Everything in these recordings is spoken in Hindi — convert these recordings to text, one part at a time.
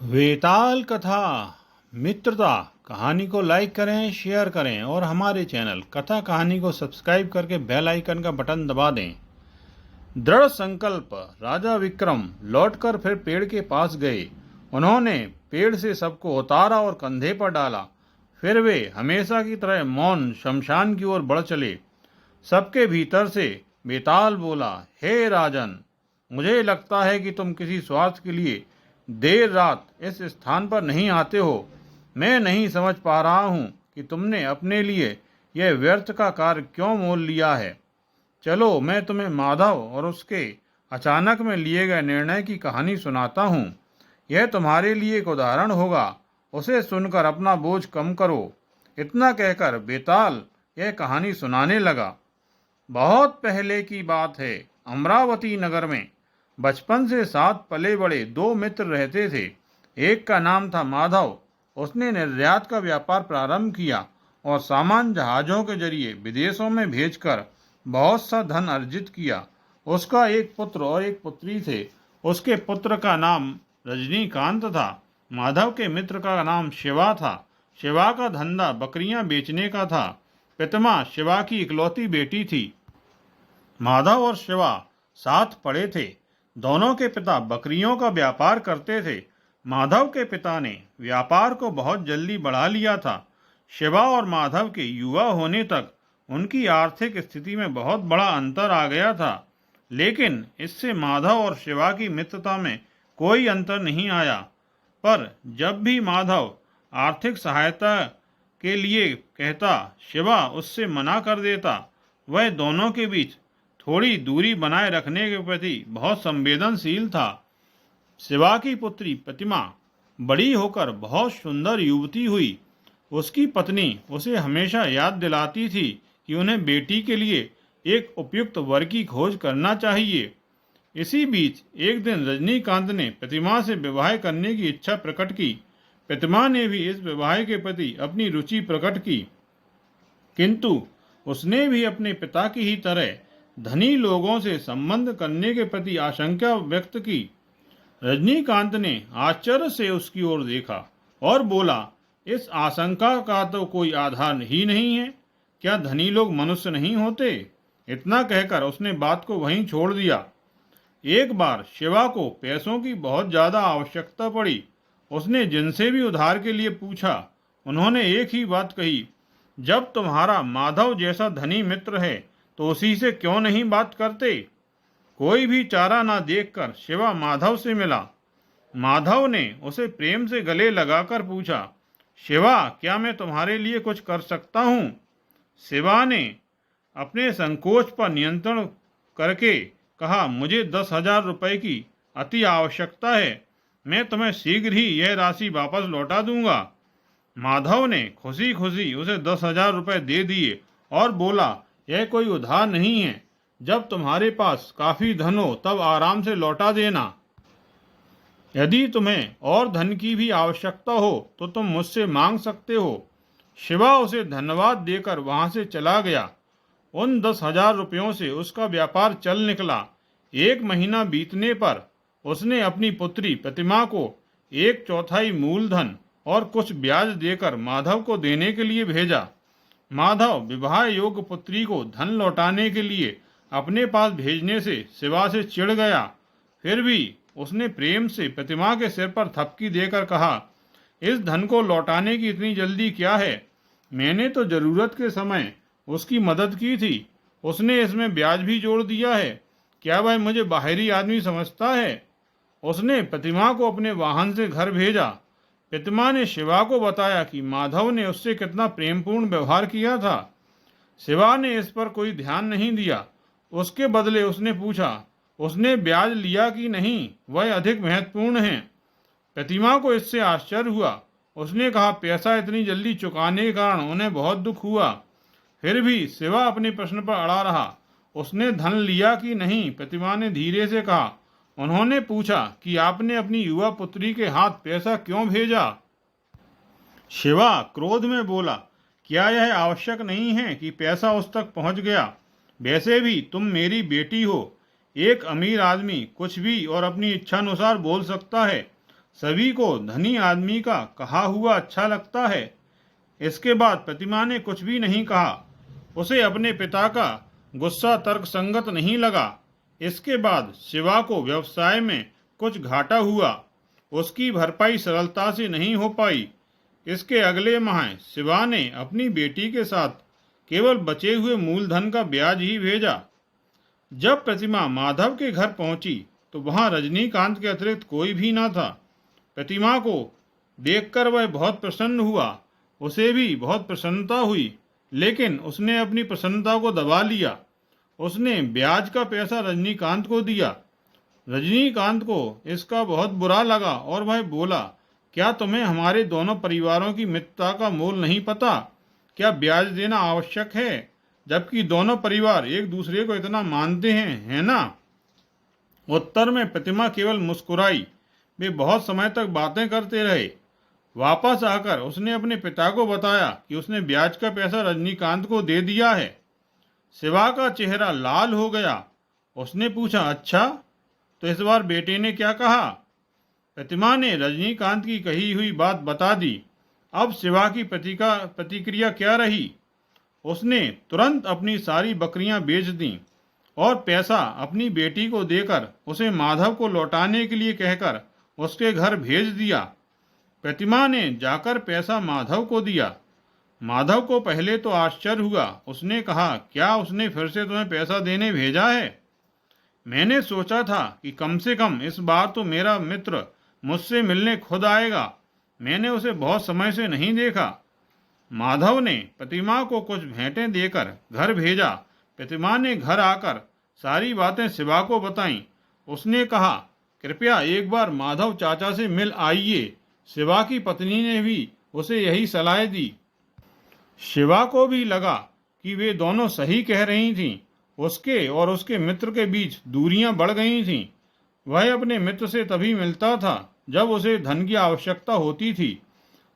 वेताल कथा मित्रता कहानी को लाइक करें, शेयर करें और हमारे चैनल कथा कहानी को सब्सक्राइब करके बेल आइकन का बटन दबा दें। दृढ़ संकल्प राजा विक्रम लौटकर फिर पेड़ के पास गए। उन्होंने पेड़ से सबको उतारा और कंधे पर डाला। फिर वे हमेशा की तरह मौन शमशान की ओर बढ़ चले। सबके भीतर से बेताल बोला, हे राजन, मुझे लगता है कि तुम किसी स्वार्थ के लिए देर रात इस स्थान पर नहीं आते हो। मैं नहीं समझ पा रहा हूँ कि तुमने अपने लिए यह व्यर्थ का कार्य क्यों मोल लिया है। चलो, मैं तुम्हें माधव और उसके अचानक में लिए गए निर्णय की कहानी सुनाता हूँ। यह तुम्हारे लिए एक उदाहरण होगा। उसे सुनकर अपना बोझ कम करो। इतना कहकर बेताल यह कहानी सुनाने लगा। बहुत पहले की बात है। अमरावती नगर में बचपन से साथ पले बड़े दो मित्र रहते थे। एक का नाम था माधव। उसने निर्यात का व्यापार प्रारंभ किया और सामान जहाज़ों के जरिए विदेशों में भेजकर बहुत सा धन अर्जित किया। उसका एक पुत्र और एक पुत्री थे। उसके पुत्र का नाम रजनीकांत था। माधव के मित्र का नाम शिवा था। शिवा का धंधा बकरियां बेचने का था। पितमा शिवा की इकलौती बेटी थी। माधव और शिवा साथ पढ़े थे। दोनों के पिता बकरियों का व्यापार करते थे। माधव के पिता ने व्यापार को बहुत जल्दी बढ़ा लिया था। शिवा और माधव के युवा होने तक उनकी आर्थिक स्थिति में बहुत बड़ा अंतर आ गया था। लेकिन इससे माधव और शिवा की मित्रता में कोई अंतर नहीं आया। पर जब भी माधव आर्थिक सहायता के लिए कहता, शिवा उससे मना कर देता। वह दोनों के बीच थोड़ी दूरी बनाए रखने के प्रति बहुत संवेदनशील था। शिवा की पुत्री प्रतिमा बड़ी होकर बहुत सुंदर युवती हुई। उसकी पत्नी उसे हमेशा याद दिलाती थी कि उन्हें बेटी के लिए एक उपयुक्त वर की खोज करना चाहिए। इसी बीच एक दिन रजनीकांत ने प्रतिमा से विवाह करने की इच्छा प्रकट की। प्रतिमा ने भी इस विवाह के प्रति अपनी रुचि प्रकट की, किंतु उसने भी अपने पिता की ही तरह धनी लोगों से संबंध करने के प्रति आशंका व्यक्त की। रजनीकांत ने आश्चर्य से उसकी ओर देखा और बोला, इस आशंका का तो कोई आधार ही नहीं है। क्या धनी लोग मनुष्य नहीं होते? इतना कहकर उसने बात को वहीं छोड़ दिया। एक बार शिवा को पैसों की बहुत ज्यादा आवश्यकता पड़ी। उसने जिनसे भी उधार के लिए पूछा, उन्होंने एक ही बात कही, जब तुम्हारा माधव जैसा धनी मित्र है तो उसी से क्यों नहीं बात करते? कोई भी चारा ना देखकर शिवा माधव से मिला। माधव ने उसे प्रेम से गले लगाकर पूछा, शिवा, क्या मैं तुम्हारे लिए कुछ कर सकता हूँ? शिवा ने अपने संकोच पर नियंत्रण करके कहा, मुझे 10,000 रुपये की अति आवश्यकता है। मैं तुम्हें शीघ्र ही यह राशि वापस लौटा दूंगा। माधव ने खुशी खुशी उसे 10,000 रुपये दे दिए और बोला, यह कोई उधार नहीं है। जब तुम्हारे पास काफी धन हो तब आराम से लौटा देना। यदि तुम्हें और धन की भी आवश्यकता हो तो तुम मुझसे मांग सकते हो। शिवा उसे धन्यवाद देकर वहां से चला गया। उन 10,000 रुपयों से उसका व्यापार चल निकला। एक महीना बीतने पर उसने अपनी पुत्री प्रतिमा को 1/4 मूलधन और कुछ ब्याज देकर माधव को देने के लिए भेजा। माधव विवाह योग्य पुत्री को धन लौटाने के लिए अपने पास भेजने से शिवा से चिढ़ गया। फिर भी उसने प्रेम से प्रतिमा के सिर पर थपकी देकर कहा, इस धन को लौटाने की इतनी जल्दी क्या है? मैंने तो जरूरत के समय उसकी मदद की थी। उसने इसमें ब्याज भी जोड़ दिया है। क्या वह मुझे बाहरी आदमी समझता है? उसने प्रतिमा को अपने वाहन से घर भेजा। प्रतिमा ने शिवा को बताया कि माधव ने उससे कितना प्रेमपूर्ण व्यवहार किया था। शिवा ने इस पर कोई ध्यान नहीं दिया। उसके बदले उसने पूछा, उसने ब्याज लिया कि नहीं? वह अधिक महत्वपूर्ण है। प्रतिमा को इससे आश्चर्य हुआ। उसने कहा, पैसा इतनी जल्दी चुकाने के कारण उन्हें बहुत दुख हुआ। फिर भी शिवा अपने प्रश्न पर अड़ा रहा। उसने धन लिया कि नहीं? प्रतिमा ने धीरे से कहा। उन्होंने पूछा कि आपने अपनी युवा पुत्री के हाथ पैसा क्यों भेजा? शिवा क्रोध में बोला, क्या यह आवश्यक नहीं है कि पैसा उस तक पहुंच गया? वैसे भी तुम मेरी बेटी हो। एक अमीर आदमी कुछ भी और अपनी इच्छानुसार बोल सकता है। सभी को धनी आदमी का कहा हुआ अच्छा लगता है। इसके बाद प्रतिमा ने कुछ भी नहीं कहा। उसे अपने पिता का गुस्सा तर्कसंगत नहीं लगा। इसके बाद शिवा को व्यवसाय में कुछ घाटा हुआ। उसकी भरपाई सरलता से नहीं हो पाई। इसके अगले माह शिवा ने अपनी बेटी के साथ केवल बचे हुए मूलधन का ब्याज ही भेजा। जब प्रतिमा माधव के घर पहुंची तो वहां रजनीकांत के अतिरिक्त कोई भी न था। प्रतिमा को देखकर वह बहुत प्रसन्न हुआ। उसे भी बहुत प्रसन्नता हुई, लेकिन उसने अपनी प्रसन्नता को दबा लिया। उसने ब्याज का पैसा रजनीकांत को दिया। रजनीकांत को इसका बहुत बुरा लगा और वह बोला, क्या तुम्हें हमारे दोनों परिवारों की मित्रता का मोल नहीं पता? क्या ब्याज देना आवश्यक है, जबकि दोनों परिवार एक दूसरे को इतना मानते हैं, है ना? उत्तर में प्रतिमा केवल मुस्कुराई। वे बहुत समय तक बातें करते रहे। वापस आकर उसने अपने पिता को बताया कि उसने ब्याज का पैसा रजनीकांत को दे दिया है। शिवा का चेहरा लाल हो गया। उसने पूछा, अच्छा, तो इस बार बेटे ने क्या कहा? प्रतिमा ने रजनीकांत की कही हुई बात बता दी। अब शिवा की प्रतिक्रिया क्या रही? उसने तुरंत अपनी सारी बकरियां बेच दीं और पैसा अपनी बेटी को देकर उसे माधव को लौटाने के लिए कहकर उसके घर भेज दिया। प्रतिमा ने जाकर पैसा माधव को दिया। माधव को पहले तो आश्चर्य हुआ। उसने कहा, क्या उसने फिर से तुम्हें पैसा देने भेजा है? मैंने सोचा था कि कम से कम इस बार तो मेरा मित्र मुझसे मिलने खुद आएगा। मैंने उसे बहुत समय से नहीं देखा। माधव ने प्रतिमा को कुछ भेंटें देकर घर भेजा। प्रतिमा ने घर आकर सारी बातें शिवा को बताईं। उसने कहा, कृपया एक बार माधव चाचा से मिल आइए। शिवा की पत्नी ने भी उसे यही सलाह दी। शिवा को भी लगा कि वे दोनों सही कह रही थीं। उसके और उसके मित्र के बीच दूरियां बढ़ गई थीं। वह अपने मित्र से तभी मिलता था जब उसे धन की आवश्यकता होती थी।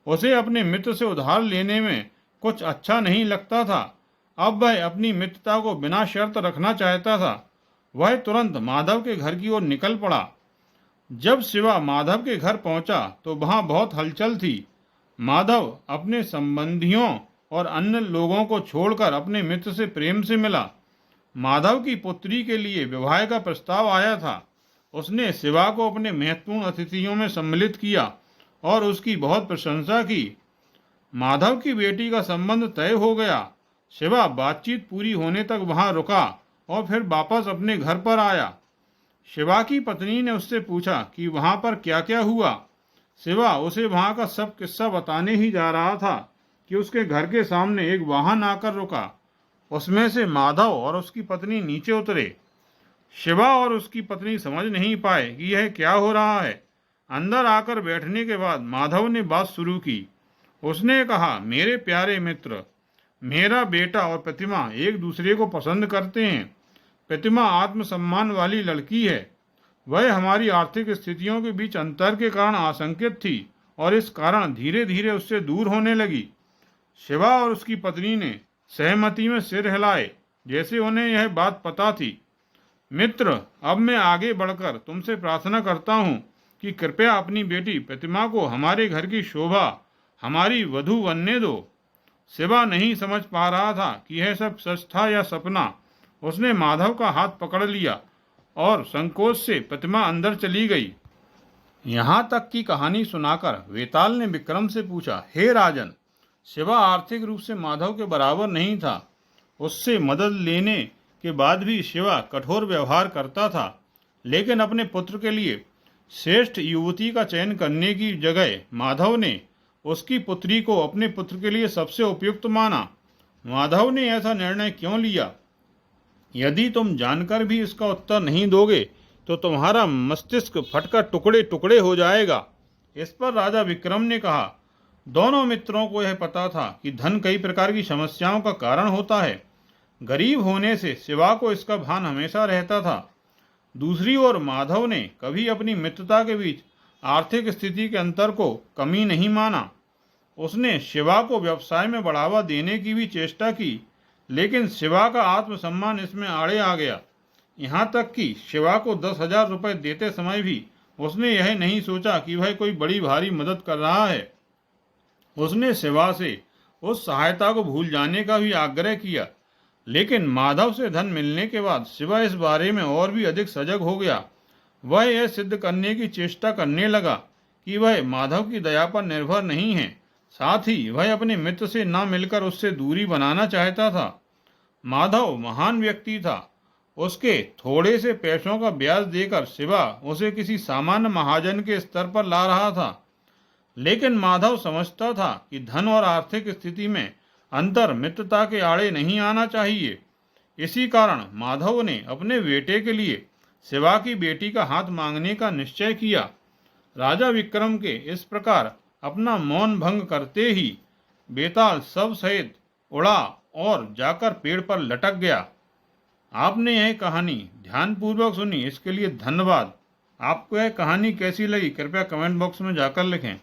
उसे अपने मित्र से उधार लेने में कुछ अच्छा नहीं लगता था। अब वह अपनी मित्रता को बिना शर्त रखना चाहता था। वह तुरंत माधव के घर की ओर निकल पड़ा। जब शिवा माधव के घर पहुंचा तो वहां बहुत हलचल थी। माधव अपने संबंधियों और अन्य लोगों को छोड़कर अपने मित्र से प्रेम से मिला। माधव की पुत्री के लिए विवाह का प्रस्ताव आया था। उसने शिवा को अपने महत्वपूर्ण अतिथियों में सम्मिलित किया और उसकी बहुत प्रशंसा की। माधव की बेटी का संबंध तय हो गया। शिवा बातचीत पूरी होने तक वहां रुका और फिर वापस अपने घर पर आया। शिवा की पत्नी ने उससे पूछा कि वहां पर क्या क्या हुआ। शिवा उसे वहां का सब किस्सा बताने ही जा रहा था कि उसके घर के सामने एक वाहन आकर रुका। उसमें से माधव और उसकी पत्नी नीचे उतरे। शिवा और उसकी पत्नी समझ नहीं पाए कि यह क्या हो रहा है। अंदर आकर बैठने के बाद माधव ने बात शुरू की। उसने कहा, मेरे प्यारे मित्र, मेरा बेटा और प्रतिमा एक दूसरे को पसंद करते हैं। प्रतिमा आत्मसम्मान वाली लड़की है। वह हमारी आर्थिक स्थितियों के बीच अंतर के कारण आशंकित थी और इस कारण धीरे धीरे उससे दूर होने लगी। शिवा और उसकी पत्नी ने सहमति में सिर हिलाए, जैसे उन्हें यह बात पता थी। मित्र, अब मैं आगे बढ़कर तुमसे प्रार्थना करता हूँ कि कृपया अपनी बेटी प्रतिमा को हमारे घर की शोभा, हमारी वधू बनने दो। शिवा नहीं समझ पा रहा था कि यह सब सच था या सपना। उसने माधव का हाथ पकड़ लिया और संकोच से प्रतिमा अंदर चली गई। यहाँ तक की कहानी सुनाकर वेताल ने विक्रम से पूछा, हे राजन, शिवा आर्थिक रूप से माधव के बराबर नहीं था। उससे मदद लेने के बाद भी शिवा कठोर व्यवहार करता था, लेकिन अपने पुत्र के लिए श्रेष्ठ युवती का चयन करने की जगह माधव ने उसकी पुत्री को अपने पुत्र के लिए सबसे उपयुक्त माना। माधव ने ऐसा निर्णय क्यों लिया? यदि तुम जानकर भी इसका उत्तर नहीं दोगे तो तुम्हारा मस्तिष्क फटकर टुकड़े टुकड़े हो जाएगा। इस पर राजा विक्रम ने कहा, दोनों मित्रों को यह पता था कि धन कई प्रकार की समस्याओं का कारण होता है। गरीब होने से शिवा को इसका भान हमेशा रहता था। दूसरी ओर माधव ने कभी अपनी मित्रता के बीच आर्थिक स्थिति के अंतर को कमी नहीं माना। उसने शिवा को व्यवसाय में बढ़ावा देने की भी चेष्टा की, लेकिन शिवा का आत्मसम्मान इसमें आड़े आ गया। यहाँ तक कि शिवा को 10,000 रुपये देते समय भी उसने यह नहीं सोचा कि वह कोई बड़ी भारी मदद कर रहा है। उसने शिवा से उस सहायता को भूल जाने का भी आग्रह किया, लेकिन माधव से धन मिलने के बाद शिवा इस बारे में और भी अधिक सजग हो गया। वह यह सिद्ध करने की चेष्टा करने लगा कि वह माधव की दया पर निर्भर नहीं है। साथ ही वह अपने मित्र से न मिलकर उससे दूरी बनाना चाहता था। माधव महान व्यक्ति था। उसके थोड़े से पैसों का ब्याज देकर शिवा उसे किसी सामान्य महाजन के स्तर पर ला रहा था। लेकिन माधव समझता था कि धन और आर्थिक स्थिति में अंतर मित्रता के आड़े नहीं आना चाहिए। इसी कारण माधव ने अपने बेटे के लिए शिवा की बेटी का हाथ मांगने का निश्चय किया। राजा विक्रम के इस प्रकार अपना मौन भंग करते ही बेताल सब सहित उड़ा और जाकर पेड़ पर लटक गया। आपने यह कहानी ध्यानपूर्वक सुनी, इसके लिए धन्यवाद। आपको यह कहानी कैसी लगी कृपया कमेंट बॉक्स में जाकर लिखें।